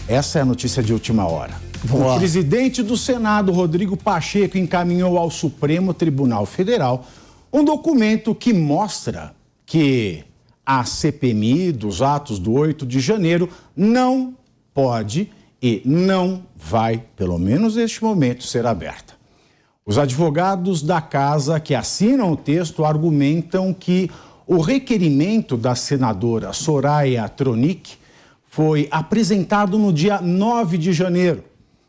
Essa é a notícia de última hora. O presidente do Senado, Rodrigo Pacheco, encaminhou ao Supremo Tribunal Federal um documento que mostra que a CPMI dos atos do 8 de janeiro não pode e não vai, pelo menos neste momento, ser aberta. Os advogados da casa que assinam o texto argumentam que o requerimento da senadora Soraya Tronic foi apresentado no dia 9 de janeiro,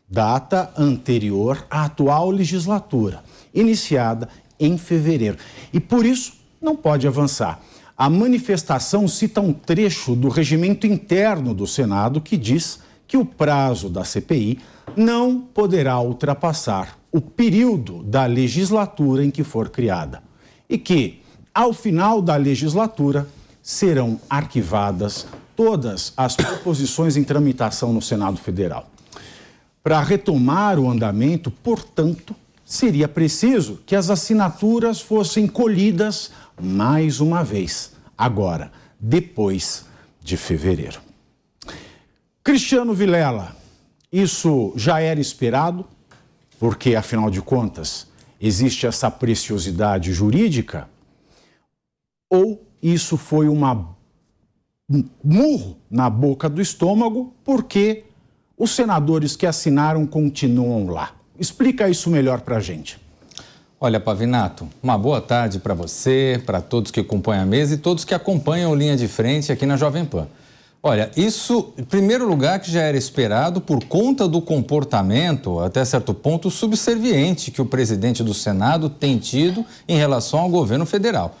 data anterior à atual legislatura, iniciada em fevereiro. E por isso não pode avançar. A manifestação cita um trecho do regimento interno do Senado que diz que o prazo da CPI não poderá ultrapassar o período da legislatura em que for criada e que, ao final da legislatura, serão arquivadas todas as proposições em tramitação no Senado Federal. Para retomar o andamento, portanto, seria preciso que as assinaturas fossem colhidas mais uma vez, agora, depois de fevereiro. Cristiano Vilela, isso já era esperado, porque, afinal de contas, existe essa preciosidade jurídica? Ou isso foi um murro na boca do estômago, porque os senadores que assinaram continuam lá? Explica isso melhor para a gente. Olha, Pavinato, uma boa tarde para você, para todos que acompanham a mesa e todos que acompanham o Linha de Frente aqui na Jovem Pan. Olha, isso, em primeiro lugar, que já era esperado por conta do comportamento, até certo ponto, subserviente que o presidente do Senado tem tido em relação ao governo federal.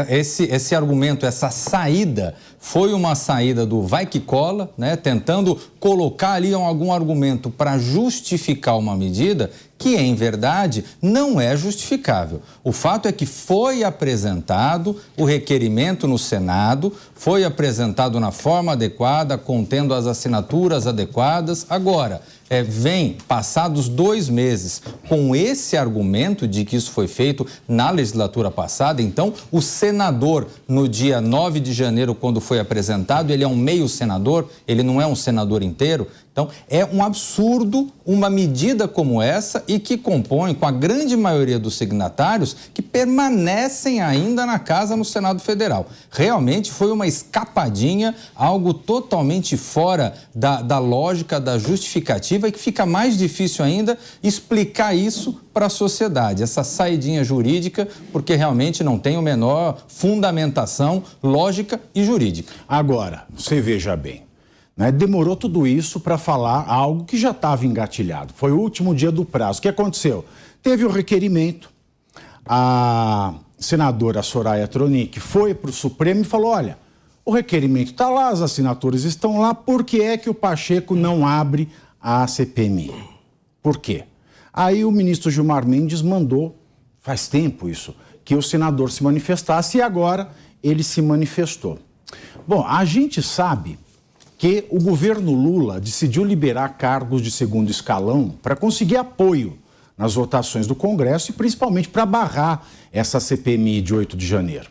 Esse argumento, essa saída, foi uma saída do vai que cola, né, tentando colocar ali algum argumento para justificar uma medida que, em verdade, não é justificável. O fato é que foi apresentado o requerimento no Senado, foi apresentado na forma adequada, contendo as assinaturas adequadas. Agora, vem, passados 2 meses, com esse argumento de que isso foi feito na legislatura passada. Então, o senador, no dia 9 de janeiro, quando foi apresentado, ele é um meio senador, ele não é um senador inteiro. Então, é um absurdo uma medida como essa e que compõe com a grande maioria dos signatários que permanecem ainda na casa no Senado Federal. Realmente foi uma escapadinha, algo totalmente fora da lógica, da justificativa, e que fica mais difícil ainda explicar isso para a sociedade, essa saidinha jurídica, porque realmente não tem a menor fundamentação lógica e jurídica. Agora, você veja bem, né? Demorou tudo isso para falar algo que já estava engatilhado. Foi o último dia do prazo. O que aconteceu? Teve o requerimento, a senadora Soraya Tronic foi para o Supremo e falou, olha, o requerimento está lá, as assinaturas estão lá, por que é que o Pacheco não abre a CPMI? Por quê? Aí o ministro Gilmar Mendes mandou, faz tempo isso, que o senador se manifestasse e agora ele se manifestou. Bom, a gente sabe que o governo Lula decidiu liberar cargos de segundo escalão para conseguir apoio nas votações do Congresso e principalmente para barrar essa CPMI de 8 de janeiro.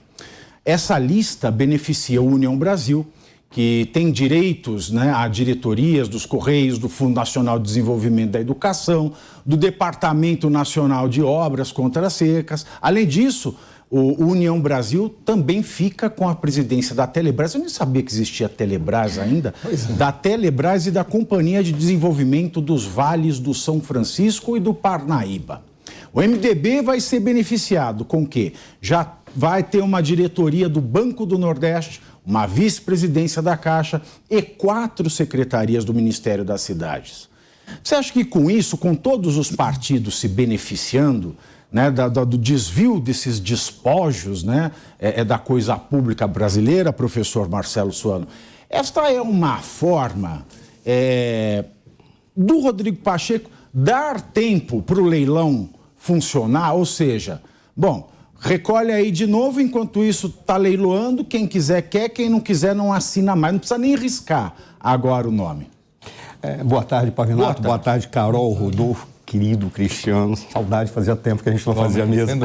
Essa lista beneficia a União Brasil, que tem direitos, né, a diretorias dos Correios, do Fundo Nacional de Desenvolvimento da Educação, do Departamento Nacional de Obras contra as Secas. Além disso, o União Brasil também fica com a presidência da Telebrás. Eu nem sabia que existia Telebrás ainda. Da Telebrás e da Companhia de Desenvolvimento dos Vales do São Francisco e do Parnaíba. O MDB vai ser beneficiado com o quê? Já vai ter uma diretoria do Banco do Nordeste, uma vice-presidência da Caixa e 4 secretarias do Ministério das Cidades. Você acha que com isso, com todos os partidos se beneficiando, né, do desvio desses despojos, né, da coisa pública brasileira, professor Marcelo Suano, esta é uma forma do Rodrigo Pacheco dar tempo para o leilão funcionar? Ou seja, bom, recolhe aí de novo, enquanto isso está leiloando, quem quiser quer, quem não quiser não assina mais, não precisa nem riscar agora o nome. Boa tarde, Pavinato, boa tarde, Carol, Rodolfo, querido Cristiano, saudade, fazia tempo que a gente não fazia mesmo.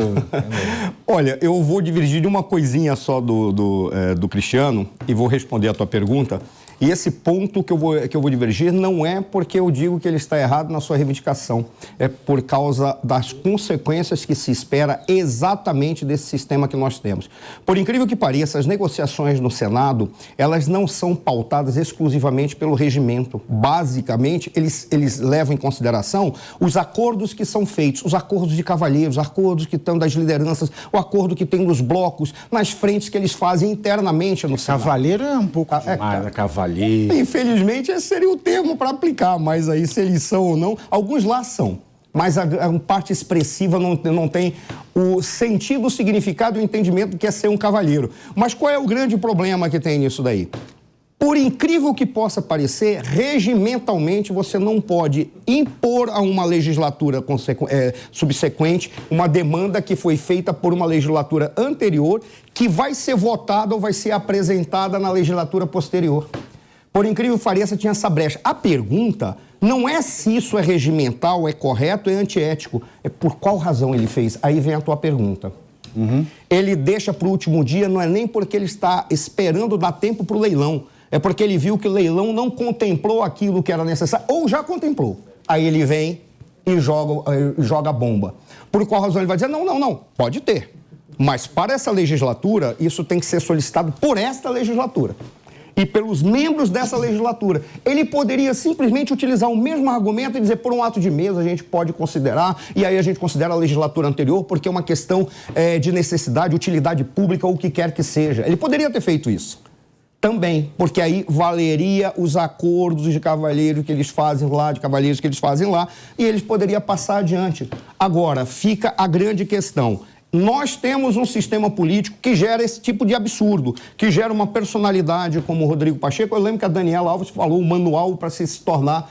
Olha, eu vou divergir de uma coisinha só do Cristiano e vou responder a tua pergunta. E esse ponto que eu vou divergir não é porque eu digo que ele está errado na sua reivindicação, é por causa das consequências que se espera exatamente desse sistema que nós temos. Por incrível que pareça, as negociações no Senado, elas não são pautadas exclusivamente pelo regimento. Basicamente, eles levam em consideração os acordos que são feitos, os acordos de cavalheiros, os acordos que estão das lideranças, o acordo que tem nos blocos, nas frentes que eles fazem internamente no Senado. Cavaleiro é um pouco demais, né? Cavaleiro. Infelizmente, esse seria o termo para aplicar, mas aí se eles são ou não, alguns lá são. Mas a parte expressiva não tem o sentido, o significado e o entendimento do que é ser um cavalheiro. Mas qual é o grande problema que tem nisso daí? Por incrível que possa parecer, regimentalmente você não pode impor a uma legislatura subsequente uma demanda que foi feita por uma legislatura anterior que vai ser votada ou vai ser apresentada na legislatura posterior. Por incrível que pareça, tinha essa brecha. A pergunta não é se isso é regimental, é correto, é antiético. É por qual razão ele fez. Aí vem a tua pergunta. Ele deixa para o último dia, não é nem porque ele está esperando dar tempo para o leilão. É porque ele viu que o leilão não contemplou aquilo que era necessário, ou já contemplou. Aí ele vem e joga a bomba. Por qual razão ele vai dizer, não, pode ter. Mas para essa legislatura, isso tem que ser solicitado por esta legislatura e pelos membros dessa legislatura. Ele poderia simplesmente utilizar o mesmo argumento e dizer, por um ato de mesa a gente pode considerar, e aí a gente considera a legislatura anterior porque é uma questão de necessidade, utilidade pública ou o que quer que seja. Ele poderia ter feito isso. Também, porque aí valeria os acordos de cavalheiros que eles fazem lá, e eles poderiam passar adiante. Agora, fica a grande questão. Nós temos um sistema político que gera esse tipo de absurdo, que gera uma personalidade como o Rodrigo Pacheco. Eu lembro que a Daniela Alves falou o manual para se tornar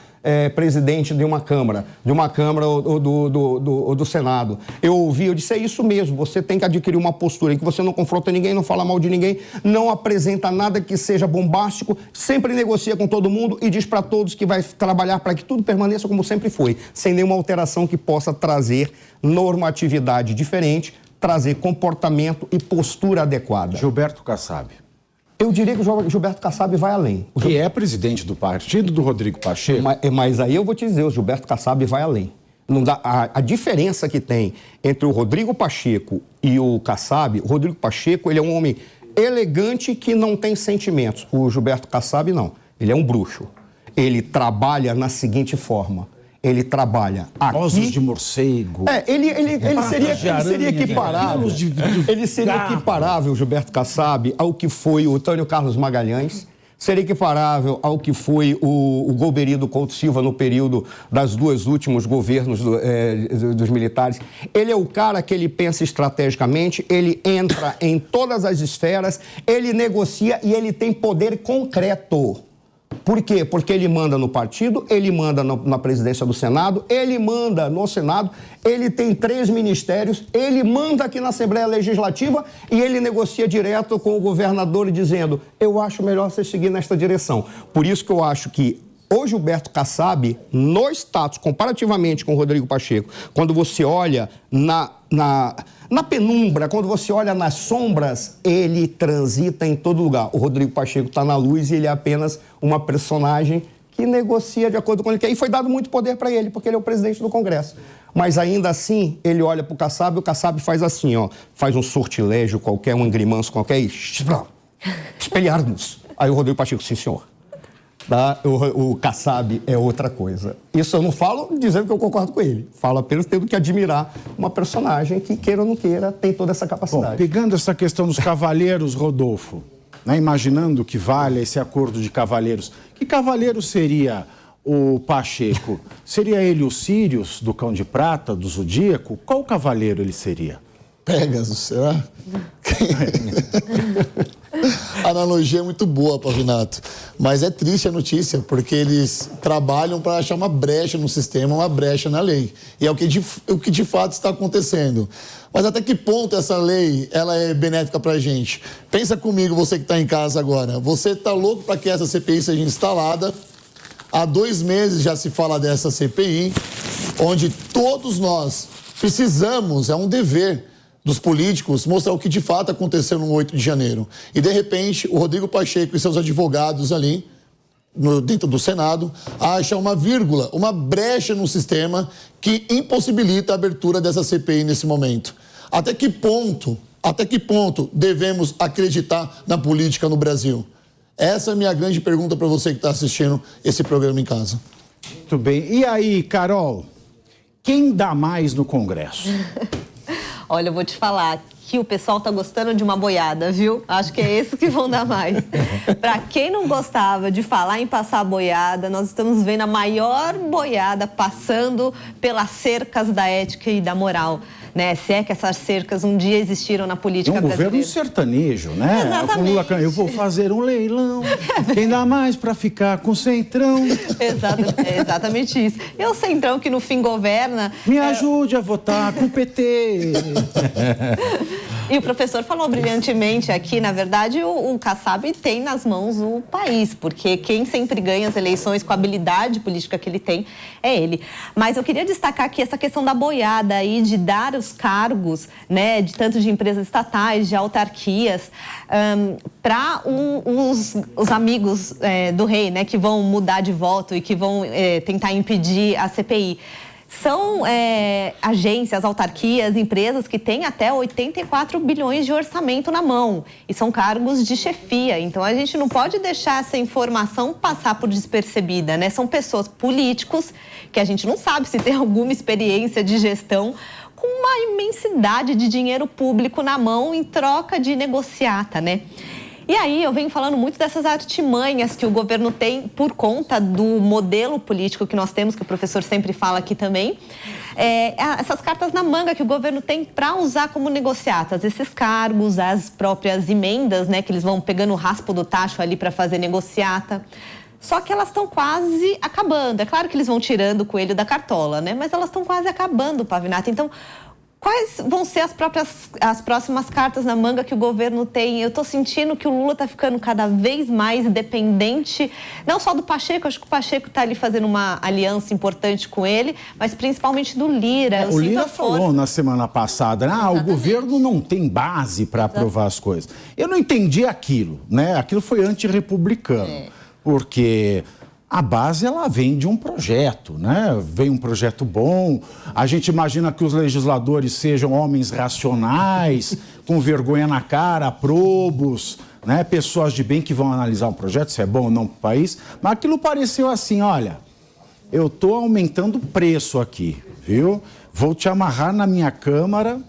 presidente de uma Câmara ou do Senado. Eu disse, é isso mesmo, você tem que adquirir uma postura em que você não confronta ninguém, não fala mal de ninguém, não apresenta nada que seja bombástico, sempre negocia com todo mundo e diz para todos que vai trabalhar para que tudo permaneça como sempre foi, sem nenhuma alteração que possa trazer normatividade diferente, trazer comportamento e postura adequada. Gilberto Kassab. Eu diria que o Gilberto Kassab vai além. Que é presidente do partido do Rodrigo Pacheco. Mas aí eu vou te dizer, o Gilberto Kassab vai além. Não dá, a diferença que tem entre o Rodrigo Pacheco e o Kassab, o Rodrigo Pacheco, ele é um homem elegante que não tem sentimentos. O Gilberto Kassab, não. Ele é um bruxo. Ele trabalha na seguinte forma. Ele trabalha aqui... Ossos de morcego. Ele seria equiparável. Ele seria equiparável, Gilberto Kassab, ao que foi o Antônio Carlos Magalhães. Seria equiparável ao que foi o Golbery do Couto Silva no período das duas últimos governos dos militares. Ele é o cara que ele pensa estrategicamente, ele entra em todas as esferas, ele negocia e ele tem poder concreto. Por quê? Porque ele manda no partido, ele manda na presidência do Senado, ele manda no Senado, ele tem 3 ministérios, ele manda aqui na Assembleia Legislativa e ele negocia direto com o governador dizendo, eu acho melhor você seguir nesta direção. Por isso que eu acho que o Gilberto Kassab, no status, comparativamente com o Rodrigo Pacheco, quando você olha na penumbra, quando você olha nas sombras, ele transita em todo lugar. O Rodrigo Pacheco está na luz e ele é apenas uma personagem que negocia de acordo com o que ele quer. E foi dado muito poder para ele, porque ele é o presidente do Congresso. Mas ainda assim, ele olha para o Kassab e o Kassab faz assim, ó, faz um sortilégio qualquer, um engrimanço qualquer e... espelharmos. Aí o Rodrigo Pacheco, sim, senhor. Tá? O Kassab é outra coisa. Isso eu não falo dizendo que eu concordo com ele. Falo apenas tendo que admirar uma personagem que, queira ou não queira, tem toda essa capacidade. Bom, pegando essa questão dos cavalheiros, Rodolfo, né, imaginando que vale esse acordo de cavalheiros, que cavaleiro seria o Pacheco? Seria ele o Sírius, do Cão de Prata, do Zodíaco? Qual cavaleiro ele seria? Pegasus, será? A analogia é muito boa, Pavinato. Mas é triste a notícia, porque eles trabalham para achar uma brecha no sistema, uma brecha na lei. E é o que de fato está acontecendo. Mas até que ponto essa lei ela é benéfica para a gente? Pensa comigo, você que está em casa agora. Você está louco para que essa CPI seja instalada. Há 2 meses já se fala dessa CPI, onde todos nós precisamos, é um dever dos políticos, mostrar o que de fato aconteceu no 8 de janeiro. E, de repente, o Rodrigo Pacheco e seus advogados ali dentro do Senado, acha uma vírgula, uma brecha no sistema que impossibilita a abertura dessa CPI nesse momento. Até que ponto devemos acreditar na política no Brasil? Essa é a minha grande pergunta para você que está assistindo esse programa em casa. Muito bem. E aí, Carol, quem dá mais no Congresso? Olha, eu vou te falar que o pessoal tá gostando de uma boiada, viu? Acho que é esse que vão dar mais. Para quem não gostava de falar em passar a boiada, nós estamos vendo a maior boiada passando pelas cercas da ética e da moral, né? Se é que essas cercas um dia existiram na política brasileira. Governo sertanejo, né? Exatamente. Lula, eu vou fazer um leilão, quem dá mais para ficar com o Centrão? É exatamente isso. E o Centrão que no fim governa... Me ajude a votar com o PT. E o professor falou brilhantemente aqui, na verdade, o Kassab tem nas mãos o país, porque quem sempre ganha as eleições com a habilidade política que ele tem é ele. Mas eu queria destacar aqui essa questão da boiada aí, de dar os cargos, né, de tanto de empresas estatais, de autarquias, para os amigos do rei, né, que vão mudar de voto e que vão tentar impedir a CPI. São agências, autarquias, empresas que têm até 84 bilhões de orçamento na mão. E são cargos de chefia. Então, a gente não pode deixar essa informação passar por despercebida, né? São pessoas políticos que a gente não sabe se tem alguma experiência de gestão, com uma imensidade de dinheiro público na mão em troca de negociata, né? E aí eu venho falando muito dessas artimanhas que o governo tem por conta do modelo político que nós temos, que o professor sempre fala aqui também. Essas cartas na manga que o governo tem para usar como negociatas, esses cargos, as próprias emendas, né, que eles vão pegando o raspo do tacho ali para fazer negociata. Só que elas estão quase acabando. É claro que eles vão tirando o coelho da cartola, né? Mas elas estão quase acabando, Pavinato. Então, quais vão ser as próximas cartas na manga que o governo tem? Eu estou sentindo que o Lula está ficando cada vez mais dependente, não só do Pacheco, acho que o Pacheco está ali fazendo uma aliança importante com ele, mas principalmente do Lira. O Lira falou na semana passada, o governo não tem base para aprovar as coisas. Eu não entendi aquilo, né? Aquilo foi antirrepublicano, porque... A base, ela vem de um projeto, né? Vem um projeto bom, a gente imagina que os legisladores sejam homens racionais, com vergonha na cara, probos, né? Pessoas de bem que vão analisar um projeto, se é bom ou não para o país, mas aquilo pareceu assim, olha, eu estou aumentando o preço aqui, viu? Vou te amarrar na minha Câmara...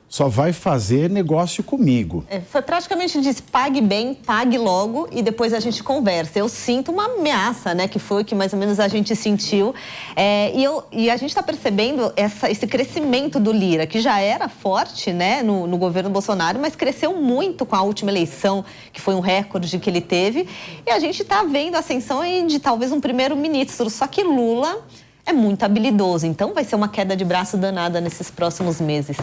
Só vai fazer negócio comigo. Foi praticamente disse, pague bem, pague logo e depois a gente conversa. Eu sinto uma ameaça, né, que foi que mais ou menos a gente sentiu. E a gente está percebendo esse crescimento do Lira, que já era forte, né, no governo Bolsonaro, mas cresceu muito com a última eleição, que foi um recorde que ele teve. E a gente está vendo a ascensão aí de talvez um primeiro-ministro. Só que Lula... é muito habilidoso, então vai ser uma queda de braço danada nesses próximos meses.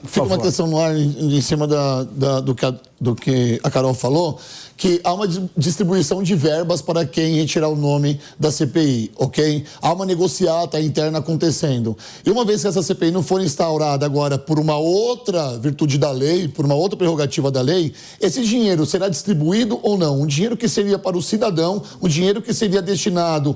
Fica uma questão no ar em cima do que a Carol falou, que há uma distribuição de verbas para quem retirar o nome da CPI, ok? Há uma negociata interna acontecendo. E uma vez que essa CPI não for instaurada agora por uma outra virtude da lei, por uma outra prerrogativa da lei, esse dinheiro será distribuído ou não? Um dinheiro que seria para o cidadão, um dinheiro que seria destinado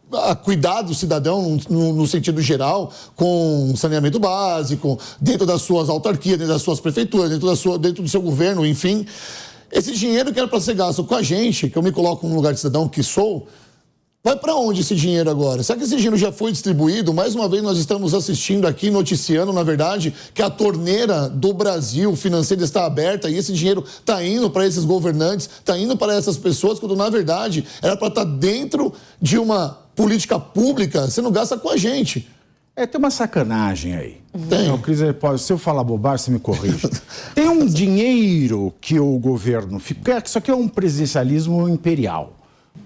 a cuidar do cidadão no sentido geral, com saneamento básico, dentro das suas autarquias, dentro das suas prefeituras, dentro do seu governo, enfim. Esse dinheiro que era para ser gasto com a gente, que eu me coloco no lugar de cidadão que sou, vai para onde esse dinheiro agora? Será que esse dinheiro já foi distribuído? Mais uma vez nós estamos assistindo aqui, noticiando, na verdade, que a torneira do Brasil financeira está aberta e esse dinheiro está indo para esses governantes, está indo para essas pessoas, quando na verdade era para estar dentro de uma política pública, você não gasta com a gente. Tem uma sacanagem aí. Se eu falar bobagem, você me corrige. Tem um dinheiro que o governo... Isso aqui é um presidencialismo imperial.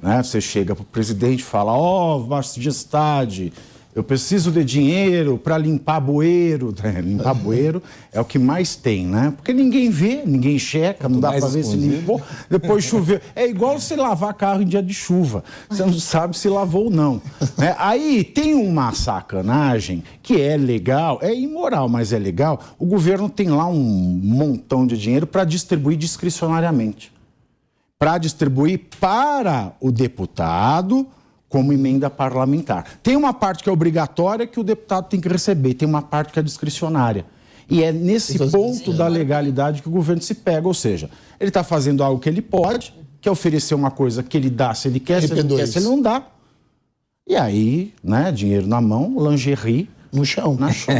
Né? Você chega para o presidente e fala, majestade, eu preciso de dinheiro para limpar bueiro. Limpar bueiro é o que mais tem, né? Porque ninguém vê, ninguém checa, não dá para ver se limpou. Depois choveu. É igual você lavar carro em dia de chuva. Você não sabe se lavou ou não. Né? Aí tem uma sacanagem que é legal, é imoral, mas é legal. O governo tem lá um montão de dinheiro para distribuir discricionariamente. para distribuir para o deputado como emenda parlamentar. Tem uma parte que é obrigatória que o deputado tem que receber, tem uma parte que é discricionária. E é nesse ponto da legalidade que o governo se pega, ou seja, ele está fazendo algo que ele pode, que é oferecer uma coisa que ele dá se ele quer, se ele não quer, se ele não dá. E aí, né, dinheiro na mão, lingerie no chão. Na chão.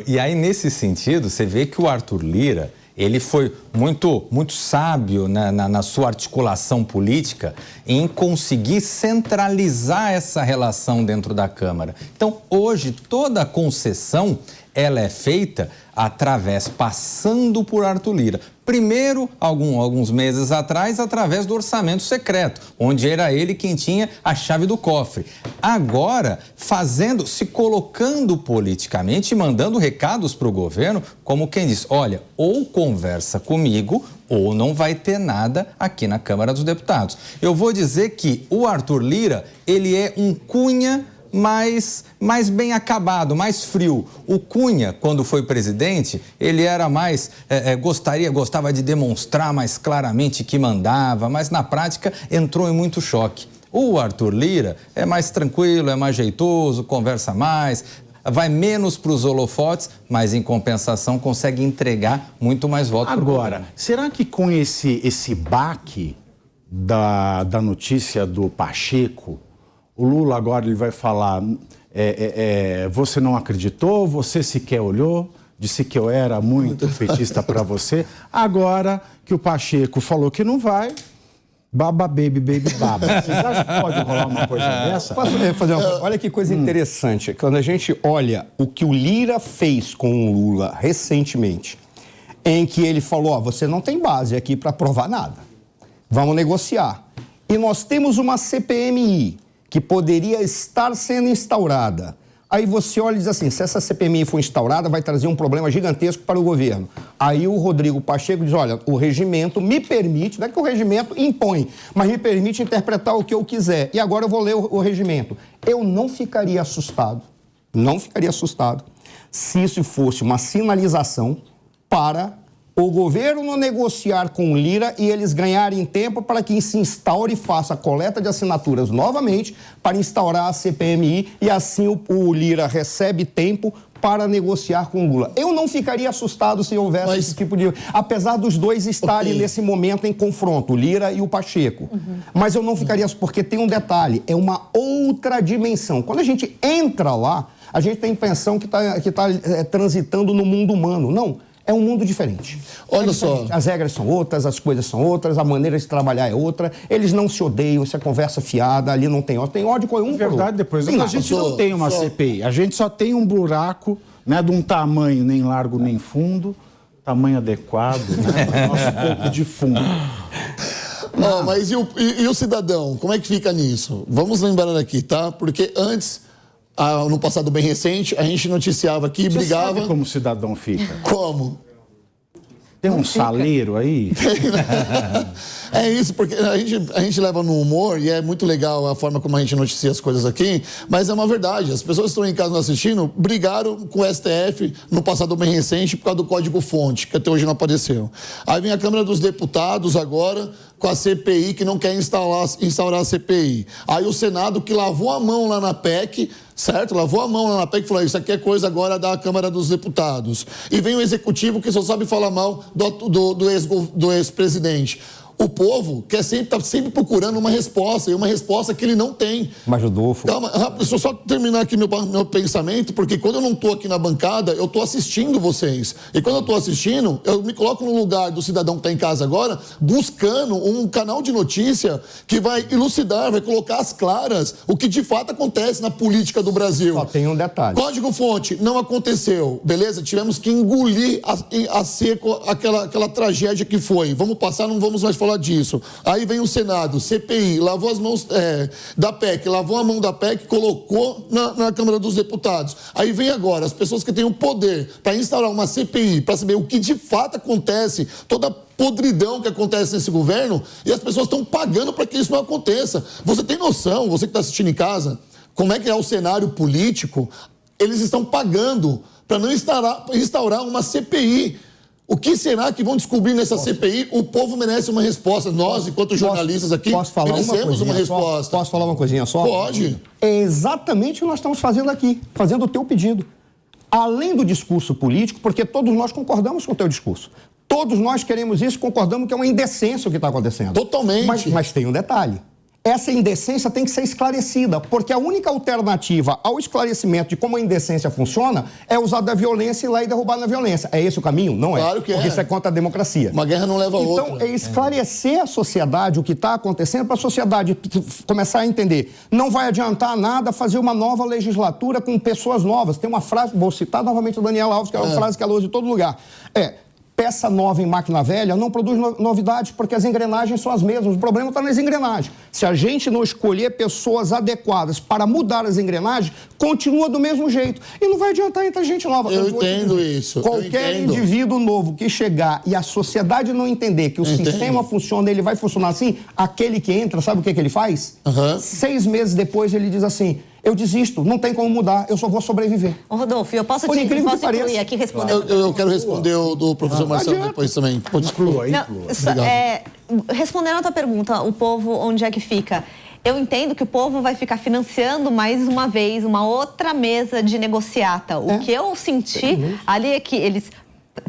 E aí, nesse sentido, você vê que o Arthur Lira, ele foi muito sábio na sua articulação política em conseguir centralizar essa relação dentro da Câmara. Então, hoje, toda a concessão, ela é feita passando por Arthur Lira. Primeiro, alguns meses atrás, através do orçamento secreto, onde era ele quem tinha a chave do cofre. Agora, se colocando politicamente e mandando recados para o governo, como quem diz, olha, ou conversa comigo, ou não vai ter nada aqui na Câmara dos Deputados. Eu vou dizer que o Arthur Lira, ele é um Cunha mais bem acabado, mais frio. O Cunha, quando foi presidente, ele era mais, gostava de demonstrar mais claramente que mandava, mas na prática entrou em muito choque. O Arthur Lira é mais tranquilo, é mais jeitoso, conversa mais, vai menos para os holofotes, mas em compensação consegue entregar muito mais votos. Agora, será que com esse baque da notícia do Pacheco, o Lula agora ele vai falar, você não acreditou, você sequer olhou, disse que eu era muito petista para você. Agora que o Pacheco falou que não vai, baba, baby, baba. Vocês acham que pode rolar uma coisa dessa? Posso fazer uma coisa? Olha que coisa interessante. Quando a gente olha o que o Lira fez com o Lula recentemente, em que ele falou, você não tem base aqui para provar nada. Vamos negociar. E nós temos uma CPMI que poderia estar sendo instaurada. Aí você olha e diz assim, se essa CPMI for instaurada, vai trazer um problema gigantesco para o governo. Aí o Rodrigo Pacheco diz, olha, o regimento me permite, não é que o regimento impõe, mas me permite interpretar o que eu quiser. E agora eu vou ler o regimento. Eu não ficaria assustado, se isso fosse uma sinalização para o governo negociar com o Lira e eles ganharem tempo para que se instaure e faça a coleta de assinaturas novamente para instaurar a CPMI e assim o Lira recebe tempo para negociar com o Lula. Eu não ficaria assustado se houvesse esse tipo de... Apesar dos dois estarem nesse momento em confronto, o Lira e o Pacheco. Mas eu não ficaria... Porque tem um detalhe, é uma outra dimensão. Quando a gente entra lá, a gente tem a impressão que está transitando no mundo humano. Não. É um mundo diferente. Olha só. As regras são outras, as coisas são outras, a maneira de trabalhar é outra. Eles não se odeiam, isso é conversa fiada, ali não tem ódio. Tem ódio com um por outro. Verdade, depois a gente não tem uma CPI. A gente só tem um buraco, né, de um tamanho nem largo nem fundo, tamanho adequado, né? Nosso pouco de fundo. Mas e o cidadão? Como é que fica nisso? Vamos lembrar aqui, tá? Porque antes... no passado bem recente, a gente noticiava aqui, Você brigava... sabe como o cidadão fica? Como? Tem um saleiro aí? É isso, porque a gente leva no humor e é muito legal a forma como a gente noticia as coisas aqui, mas é uma verdade. As pessoas que estão em casa assistindo brigaram com o STF no passado bem recente por causa do código-fonte, que até hoje não apareceu. Aí vem a Câmara dos Deputados agora com a CPI, que não quer instaurar a CPI. Aí o Senado, que ave a mão lá na PEC, certo? Lavou a mão lá na PEC e falou, isso aqui é coisa agora da Câmara dos Deputados. E vem o Executivo, que só sabe falar mal do ex-presidente. O povo está sempre procurando uma resposta, e uma resposta que ele não tem. Mas, Rodolfo... Calma, deixa eu só terminar aqui meu pensamento, porque quando eu não estou aqui na bancada, eu estou assistindo vocês. E quando eu estou assistindo, eu me coloco no lugar do cidadão que está em casa agora, buscando um canal de notícia que vai elucidar, vai colocar às claras o que de fato acontece na política do Brasil. Só tem um detalhe. Código-fonte não aconteceu, beleza? Tivemos que engolir a seco aquela tragédia que foi. Vamos passar, não vamos mais falar disso. Aí vem o Senado, CPI, lavou as mãos da PEC, lavou a mão da PEC, colocou na Câmara dos Deputados. Aí vem agora as pessoas que têm o poder para instaurar uma CPI, para saber o que de fato acontece, toda a podridão que acontece nesse governo, e as pessoas estão pagando para que isso não aconteça. Você tem noção, você que está assistindo em casa, como é que é o cenário político? Eles estão pagando para não instaurar uma CPI. O que será que vão descobrir nessa CPI? O povo merece uma resposta. Nós, enquanto jornalistas aqui, merecemos uma resposta. Posso falar uma coisinha só? Pode. É exatamente o que nós estamos fazendo aqui, fazendo o teu pedido. Além do discurso político, porque todos nós concordamos com o teu discurso. Todos nós queremos isso, concordamos que é uma indecência o que está acontecendo. Totalmente. Mas tem um detalhe. Essa indecência tem que ser esclarecida, porque a única alternativa ao esclarecimento de como a indecência funciona é usar da violência e ir lá e derrubar na violência. É esse o caminho? Não é. Claro que porque é. isso é contra a democracia. Uma guerra não leva a outra. Então, é esclarecer a sociedade o que está acontecendo para a sociedade começar a entender. Não vai adiantar nada fazer uma nova legislatura com pessoas novas. Tem uma frase, vou citar novamente a Daniela Alves, que é uma frase que ela usa em todo lugar. Peça nova em máquina velha não produz novidades, porque as engrenagens são as mesmas. O problema está nas engrenagens. Se a gente não escolher pessoas adequadas para mudar as engrenagens, continua do mesmo jeito. E não vai adiantar entrar gente nova. Eu entendo isso. Qualquer indivíduo novo que chegar e a sociedade não entender que o sistema funciona, ele vai funcionar assim, aquele que entra, sabe o que ele faz? 6 meses depois ele diz assim: eu desisto, não tem como mudar, eu só vou sobreviver. Ô, Rodolfo, eu posso incluir aqui respondendo? Eu quero responder o do professor Marcelo depois também. Pode excluir aí. Respondendo a tua pergunta, o povo, onde é que fica? Eu entendo que o povo vai ficar financiando mais uma vez uma outra mesa de negociata. O que eu senti ali é que eles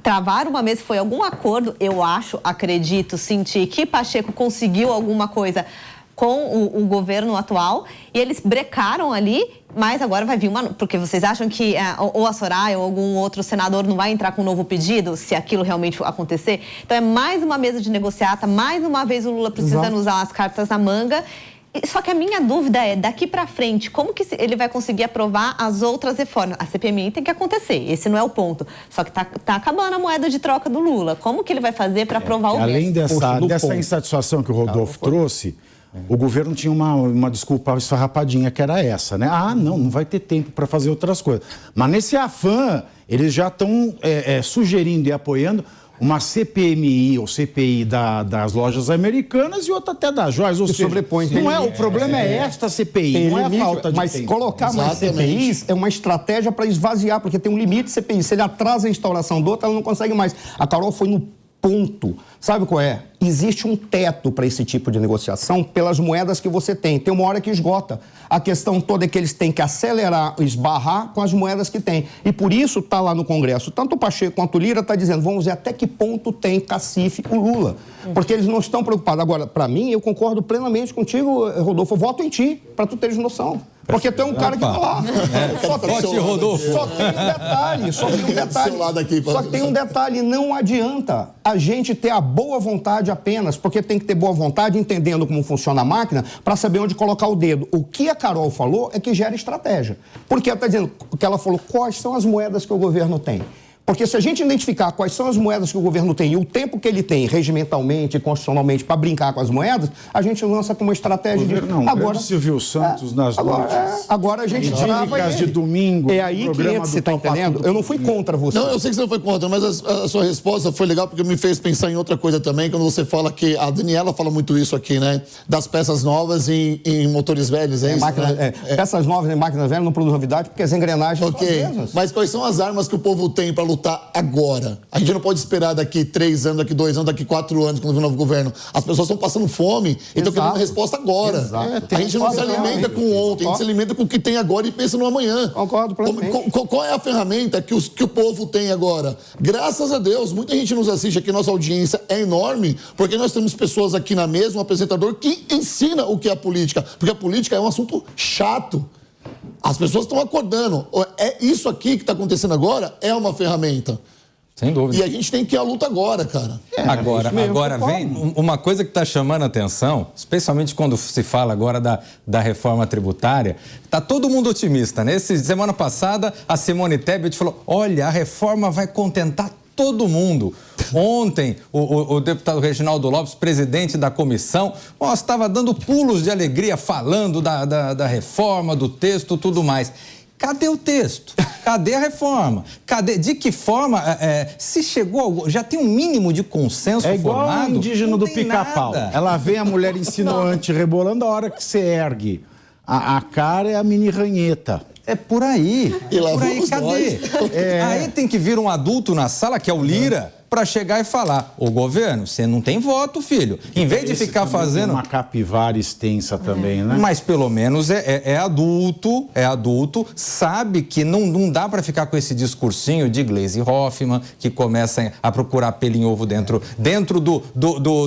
travaram uma mesa, foi algum acordo, eu acho, acredito, senti que Pacheco conseguiu alguma coisa com o governo atual, e eles brecaram ali, mas agora vai vir uma... Porque vocês acham que ou a Soraya ou algum outro senador não vai entrar com um novo pedido, se aquilo realmente acontecer? Então é mais uma mesa de negociata, mais uma vez o Lula precisando usar as cartas na manga. Só que a minha dúvida é, daqui para frente, como que ele vai conseguir aprovar as outras reformas? A CPMI tem que acontecer, esse não é o ponto. Só que tá acabando a moeda de troca do Lula. Como que ele vai fazer para aprovar o resto? Além dessa insatisfação que o Rodolfo trouxe, o governo tinha uma desculpa esfarrapadinha, que era essa, né? Não vai ter tempo para fazer outras coisas. Mas nesse afã, eles já estão sugerindo e apoiando uma CPMI ou CPI das lojas americanas e outra até das joias. Ou seja, o problema é esta CPI, não é a falta de tempo. Mas colocar mais CPIs é uma estratégia para esvaziar, porque tem um limite de CPI. Se ele atrasa a instauração do outro, ela não consegue mais. A Carol foi no ponto. Sabe qual é? Existe um teto para esse tipo de negociação pelas moedas que você tem. Tem uma hora que esgota. A questão toda é que eles têm que acelerar, esbarrar com as moedas que têm. E por isso está lá no Congresso. Tanto o Pacheco quanto o Lira está dizendo, vamos ver até que ponto tem cacife o Lula. Porque eles não estão preocupados. Agora, para mim, eu concordo plenamente contigo, Rodolfo. Eu voto em ti, para tu teres noção. Porque tu é um cara que está lá. Só tem um detalhe. Não adianta a gente ter a boa vontade apenas, porque tem que ter boa vontade, entendendo como funciona a máquina, para saber onde colocar o dedo. O que a Carol falou é que gera estratégia. Porque ela está dizendo, o que ela falou, quais são as moedas que o governo tem. Porque se a gente identificar quais são as moedas que o governo tem e o tempo que ele tem, regimentalmente e constitucionalmente, para brincar com as moedas, a gente lança com uma estratégia agora Silvio Santos nas noites. Agora a gente trava de domingo. É aí que entra, você está entendendo? Eu não fui contra você. Não, eu sei que você não foi contra, mas a sua resposta foi legal porque me fez pensar em outra coisa também, quando você fala que a Daniela fala muito isso aqui, né? Das peças novas em motores velhos, é isso? Peças novas em máquinas velhas não produzem novidade porque as engrenagens são as mesmas. Mas quais são as armas que o povo tem para lutar agora? A gente não pode esperar daqui 3 anos, daqui 2 anos, daqui 4 anos, quando vir um novo governo. As pessoas estão passando fome e estão querendo uma resposta agora. A gente não se alimenta com ontem, a gente se alimenta com o que tem agora e pensa no amanhã. Concordo plenamente. Qual é a ferramenta que o povo tem agora? Graças a Deus, muita gente nos assiste aqui, nossa audiência é enorme, porque nós temos pessoas aqui na mesa, um apresentador que ensina o que é a política, porque a política é um assunto chato. As pessoas estão acordando. Isso aqui que está acontecendo agora é uma ferramenta. Sem dúvida. E a gente tem que ir à luta agora, cara. Agora vem uma coisa que está chamando a atenção, especialmente quando se fala agora da reforma tributária, está todo mundo otimista, né? Semana passada, a Simone Tebet falou, olha, a reforma vai contentar todo mundo. Ontem, o deputado Reginaldo Lopes, presidente da comissão, estava dando pulos de alegria, falando da reforma, do texto, tudo mais. Cadê o texto? Cadê a reforma? De que forma se chegou? Já tem um mínimo de consenso formado? É igual a indígena do Pica-Pau. Ela vem a mulher insinuante rebolando, a hora que você ergue a cara é a mini ranheta. É por aí. E lá por aí, vamos cadê? nós. Aí tem que vir um adulto na sala, que é o Lira, para chegar e falar: ô governo, você não tem voto, filho. Em vez de ficar fazendo... Uma capivara extensa também, né? Mas pelo menos é adulto, sabe que não dá para ficar com esse discursinho de Gleisi Hoffmann, que começa a procurar pelo em ovo dentro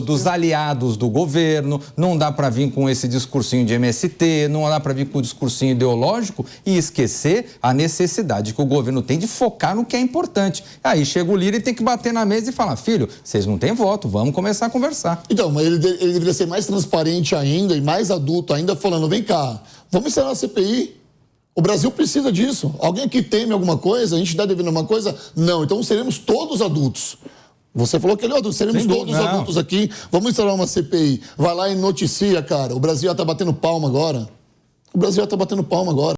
dos aliados do governo, não dá para vir com esse discursinho de MST, não dá para vir com o discursinho ideológico e esquecer a necessidade que o governo tem de focar no que é importante. Aí chega o Lira e tem que bater na mesa e falar: filho, vocês não têm voto, vamos começar a conversar. Então, mas ele deveria ser mais transparente ainda e mais adulto ainda, falando: vem cá, vamos instalar a CPI. O Brasil precisa disso. Alguém aqui teme alguma coisa? A gente está devendo uma coisa? Não, então seremos todos adultos. Você falou que ele é adulto, seremos todos adultos aqui. Vamos instalar uma CPI. Vai lá e noticia, cara. O Brasil já está batendo palma agora.